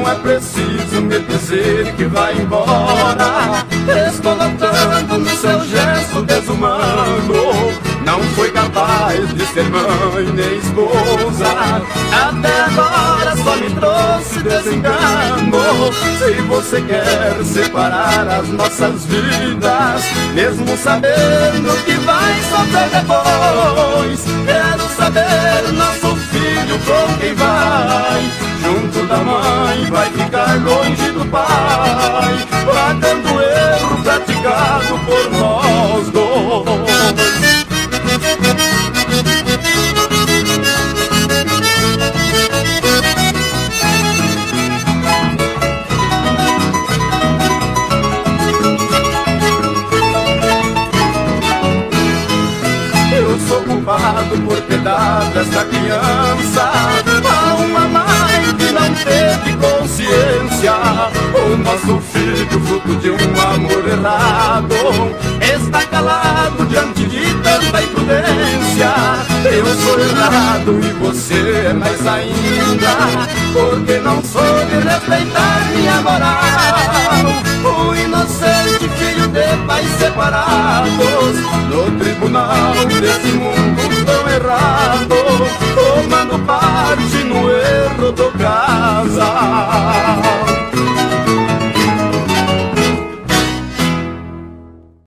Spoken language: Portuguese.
não é preciso me dizer que vai embora. Estou notando no seu gesto desumano, não foi capaz de ser mãe nem esposa. Até agora só me trouxe desengano. Se você quer separar as nossas vidas, mesmo sabendo que vai sofrer depois, quero saber nosso filho com quem vai. Junto da mãe vai ficar longe do pai, pagando o erro praticado por nós dois. Eu sou culpado por ter dado essa criança a uma mãe que não teve consciência. O nosso filho, fruto de um amor errado, está calado diante de tanta imprudência. Eu sou errado e você é mais ainda, porque não soube respeitar minha moral. O inocente filho de pais separados, no